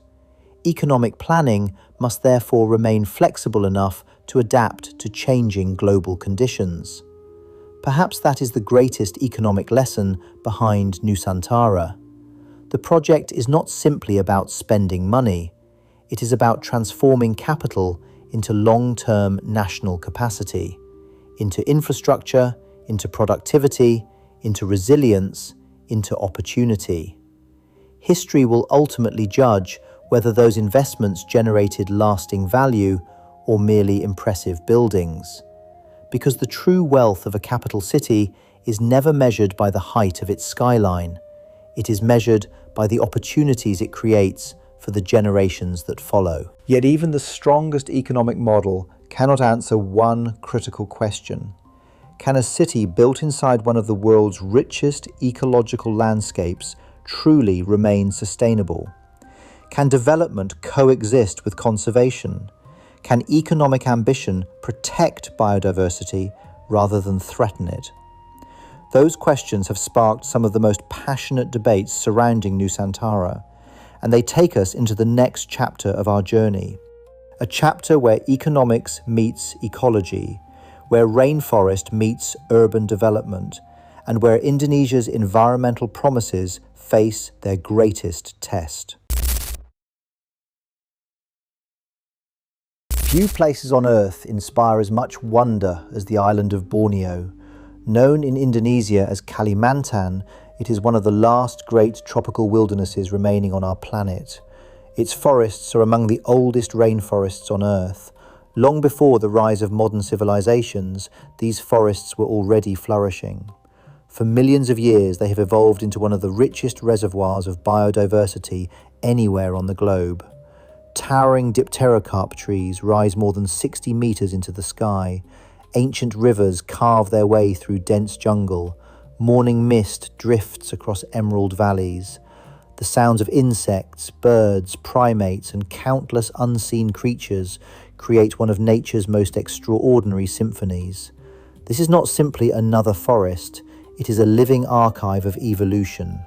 Economic planning must therefore remain flexible enough to adapt to changing global conditions. Perhaps that is the greatest economic lesson behind Nusantara. The project is not simply about spending money. It is about transforming capital into long-term national capacity, into infrastructure, into productivity, into resilience, into opportunity. History will ultimately judge whether those investments generated lasting value or merely impressive buildings. Because the true wealth of a capital city is never measured by the height of its skyline. It is measured by the opportunities it creates for the generations that follow. Yet even the strongest economic model cannot answer one critical question. Can a city built inside one of the world's richest ecological landscapes truly remain sustainable? Can development coexist with conservation? Can economic ambition protect biodiversity rather than threaten it? Those questions have sparked some of the most passionate debates surrounding Nusantara, and they take us into the next chapter of our journey. A chapter where economics meets ecology, where rainforest meets urban development, and where Indonesia's environmental promises face their greatest test. Few places on Earth inspire as much wonder as the island of Borneo. Known in Indonesia as Kalimantan, it is one of the last great tropical wildernesses remaining on our planet. Its forests are among the oldest rainforests on Earth. Long before the rise of modern civilizations, these forests were already flourishing. For millions of years, they have evolved into one of the richest reservoirs of biodiversity anywhere on the globe. Towering dipterocarp trees rise more than 60 meters into the sky. Ancient rivers carve their way through dense jungle. Morning mist drifts across emerald valleys. The sounds of insects, birds, primates, and countless unseen creatures create one of nature's most extraordinary symphonies. This is not simply another forest, it is a living archive of evolution.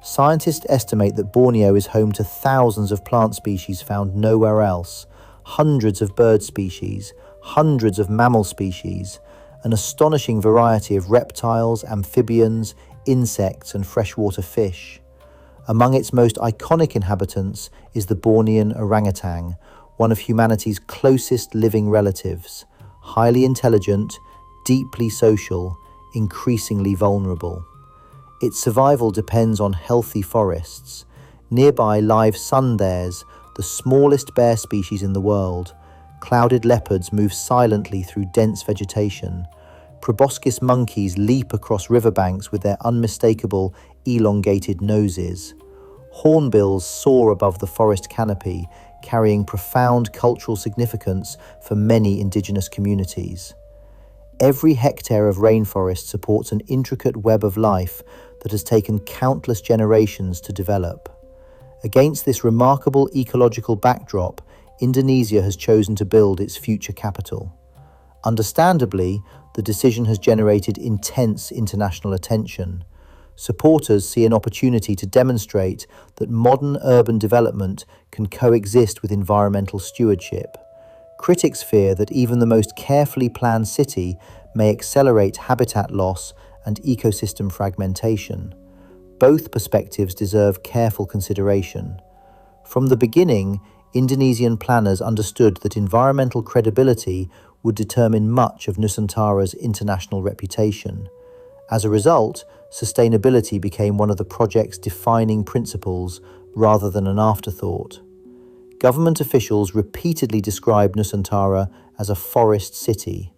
Scientists estimate that Borneo is home to thousands of plant species found nowhere else, hundreds of bird species, hundreds of mammal species, an astonishing variety of reptiles, amphibians, insects, and freshwater fish. Among its most iconic inhabitants is the Bornean orangutan, one of humanity's closest living relatives, highly intelligent, deeply social, increasingly vulnerable. Its survival depends on healthy forests. Nearby live sun bears, the smallest bear species in the world. Clouded leopards move silently through dense vegetation. Proboscis monkeys leap across riverbanks with their unmistakable, elongated noses. Hornbills soar above the forest canopy, carrying profound cultural significance for many indigenous communities. Every hectare of rainforest supports an intricate web of life that has taken countless generations to develop. Against this remarkable ecological backdrop, Indonesia has chosen to build its future capital. Understandably, the decision has generated intense international attention. Supporters see an opportunity to demonstrate that modern urban development can coexist with environmental stewardship. Critics fear that even the most carefully planned city may accelerate habitat loss and ecosystem fragmentation. Both perspectives deserve careful consideration. From the beginning, Indonesian planners understood that environmental credibility would determine much of Nusantara's international reputation. As a result, sustainability became one of the project's defining principles rather than an afterthought. Government officials repeatedly described Nusantara as a forest city.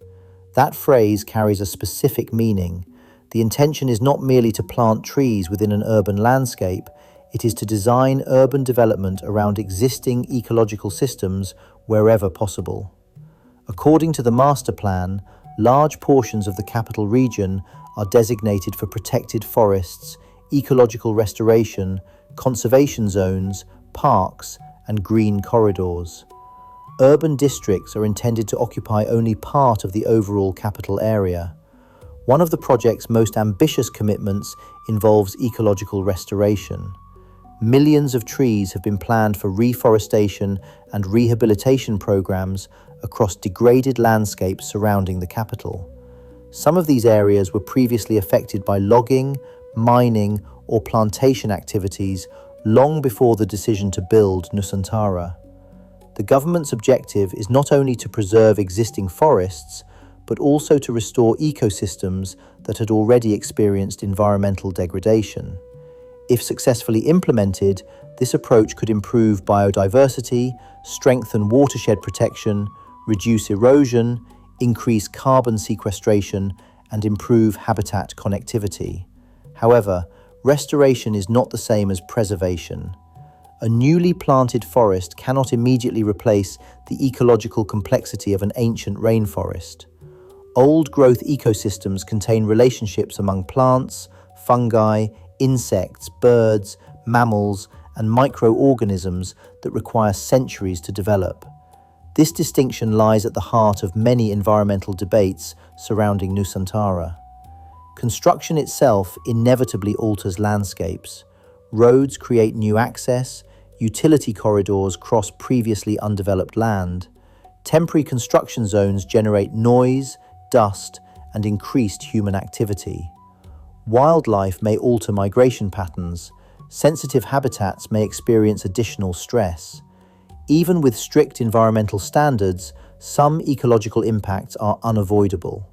That phrase carries a specific meaning. The intention is not merely to plant trees within an urban landscape, it is to design urban development around existing ecological systems wherever possible. According to the master plan, large portions of the capital region are designated for protected forests, ecological restoration, conservation zones, parks, and green corridors. Urban districts are intended to occupy only part of the overall capital area. One of the project's most ambitious commitments involves ecological restoration. Millions of trees have been planned for reforestation and rehabilitation programs across degraded landscapes surrounding the capital. Some of these areas were previously affected by logging, mining, or plantation activities long before the decision to build Nusantara. The government's objective is not only to preserve existing forests, but also to restore ecosystems that had already experienced environmental degradation. If successfully implemented, this approach could improve biodiversity, strengthen watershed protection, reduce erosion, increase carbon sequestration, and improve habitat connectivity. However, restoration is not the same as preservation. A newly planted forest cannot immediately replace the ecological complexity of an ancient rainforest. Old-growth ecosystems contain relationships among plants, fungi, insects, birds, mammals, and microorganisms that require centuries to develop. This distinction lies at the heart of many environmental debates surrounding Nusantara. Construction itself inevitably alters landscapes. Roads create new access, utility corridors cross previously undeveloped land. Temporary construction zones generate noise, dust, and increased human activity. Wildlife may alter migration patterns. Sensitive habitats may experience additional stress. Even with strict environmental standards, some ecological impacts are unavoidable.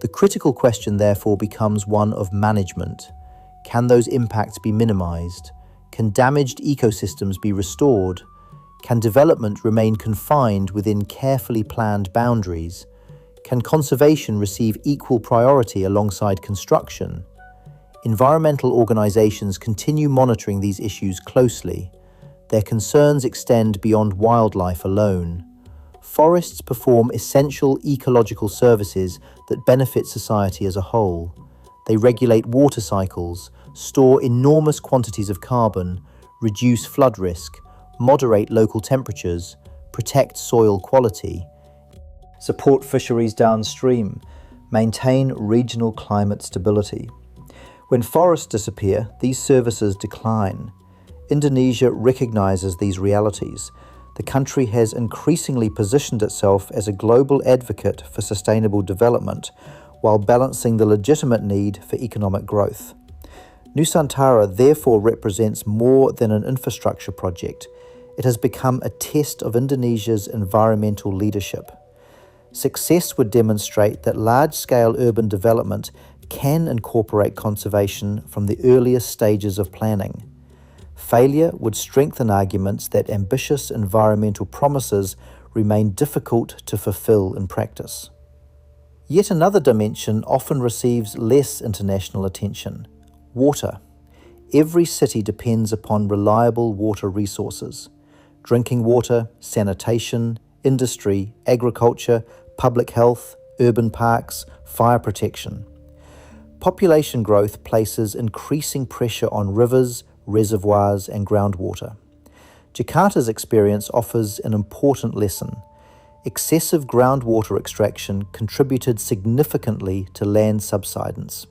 The critical question therefore becomes one of management. Can those impacts be minimized? Can damaged ecosystems be restored? Can development remain confined within carefully planned boundaries? Can conservation receive equal priority alongside construction? Environmental organizations continue monitoring these issues closely. Their concerns extend beyond wildlife alone. Forests perform essential ecological services that benefit society as a whole. They regulate water cycles, store enormous quantities of carbon, reduce flood risk, moderate local temperatures, protect soil quality, support fisheries downstream, maintain regional climate stability. When forests disappear, these services decline. Indonesia recognizes these realities. The country has increasingly positioned itself as a global advocate for sustainable development, while balancing the legitimate need for economic growth. Nusantara therefore represents more than an infrastructure project. It has become a test of Indonesia's environmental leadership. Success would demonstrate that large-scale urban development can incorporate conservation from the earliest stages of planning. Failure would strengthen arguments that ambitious environmental promises remain difficult to fulfill in practice. Yet another dimension often receives less international attention: water. Every city depends upon reliable water resources: drinking water, sanitation, industry, agriculture, public health, urban parks, fire protection. Population growth places increasing pressure on rivers, reservoirs, and groundwater. Jakarta's experience offers an important lesson. Excessive groundwater extraction contributed significantly to land subsidence.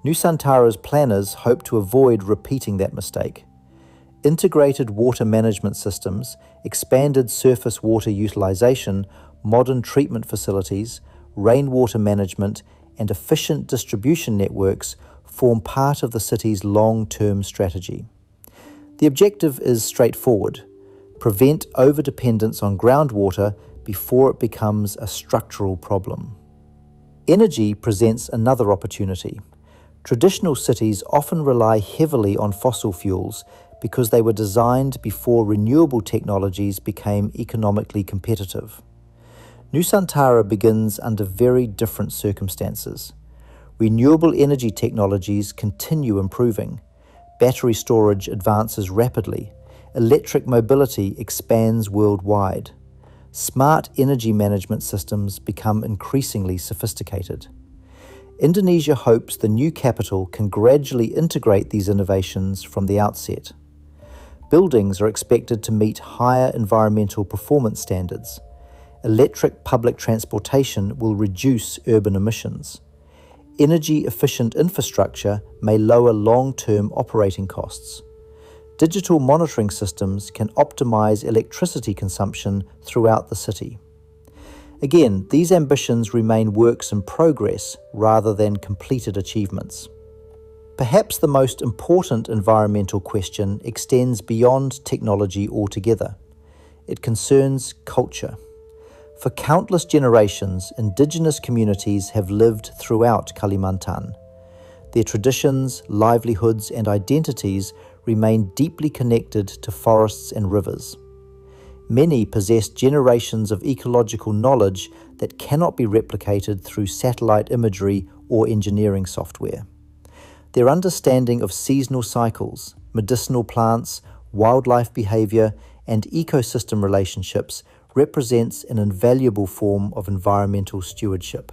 Nusantara's planners hope to avoid repeating that mistake. Integrated water management systems, expanded surface water utilization, modern treatment facilities, rainwater management, and efficient distribution networks form part of the city's long-term strategy. The objective is straightforward: prevent overdependence on groundwater before it becomes a structural problem. Energy presents another opportunity. Traditional cities often rely heavily on fossil fuels because they were designed before renewable technologies became economically competitive. Nusantara begins under very different circumstances. Renewable energy technologies continue improving. Battery storage advances rapidly. Electric mobility expands worldwide. Smart energy management systems become increasingly sophisticated. Indonesia hopes the new capital can gradually integrate these innovations from the outset. Buildings are expected to meet higher environmental performance standards. Electric public transportation will reduce urban emissions. Energy-efficient infrastructure may lower long-term operating costs. Digital monitoring systems can optimize electricity consumption throughout the city. Again, these ambitions remain works in progress rather than completed achievements. Perhaps the most important environmental question extends beyond technology altogether. It concerns culture. For countless generations, indigenous communities have lived throughout Kalimantan. Their traditions, livelihoods, and identities remain deeply connected to forests and rivers. Many possess generations of ecological knowledge that cannot be replicated through satellite imagery or engineering software. Their understanding of seasonal cycles, medicinal plants, wildlife behavior, and ecosystem relationships represents an invaluable form of environmental stewardship.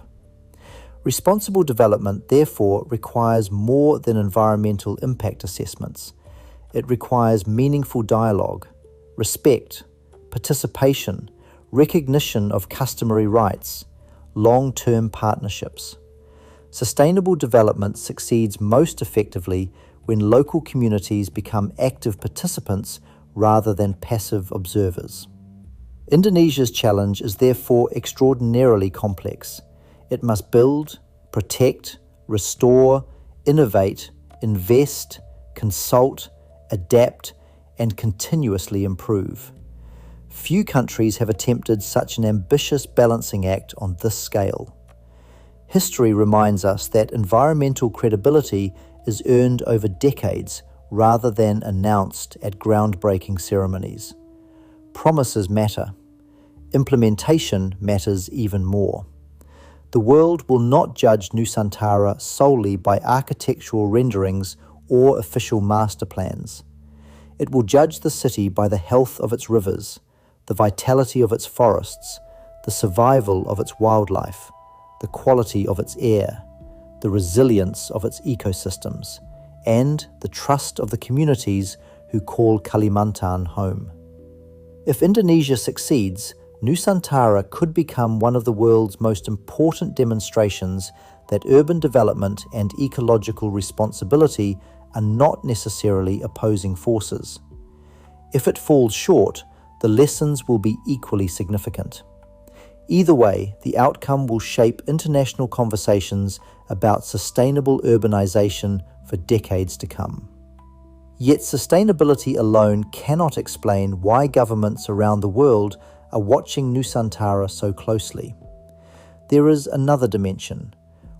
Responsible development, therefore, requires more than environmental impact assessments. It requires meaningful dialogue, respect, participation, recognition of customary rights, long-term partnerships. Sustainable development succeeds most effectively when local communities become active participants rather than passive observers. Indonesia's challenge is therefore extraordinarily complex. It must build, protect, restore, innovate, invest, consult, adapt, and continuously improve. Few countries have attempted such an ambitious balancing act on this scale. History reminds us that environmental credibility is earned over decades rather than announced at groundbreaking ceremonies. Promises matter. Implementation matters even more. The world will not judge Nusantara solely by architectural renderings or official master plans. It will judge the city by the health of its rivers, the vitality of its forests, the survival of its wildlife, the quality of its air, the resilience of its ecosystems, and the trust of the communities who call Kalimantan home. If Indonesia succeeds, Nusantara could become one of the world's most important demonstrations that urban development and ecological responsibility are not necessarily opposing forces. If it falls short, the lessons will be equally significant. Either way, the outcome will shape international conversations about sustainable urbanization for decades to come. Yet sustainability alone cannot explain why governments around the world are watching Nusantara so closely. There is another dimension,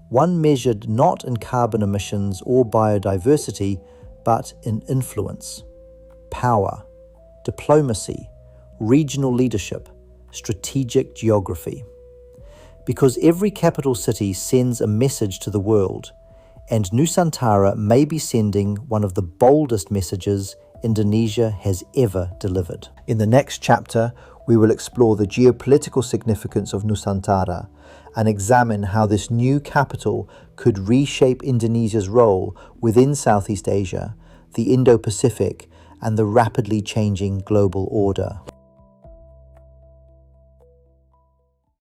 one measured not in carbon emissions or biodiversity, but in influence, power, diplomacy, regional leadership, strategic geography. Because every capital city sends a message to the world, and Nusantara may be sending one of the boldest messages Indonesia has ever delivered. In the next chapter, we will explore the geopolitical significance of Nusantara and examine how this new capital could reshape Indonesia's role within Southeast Asia, the Indo-Pacific, and the rapidly changing global order.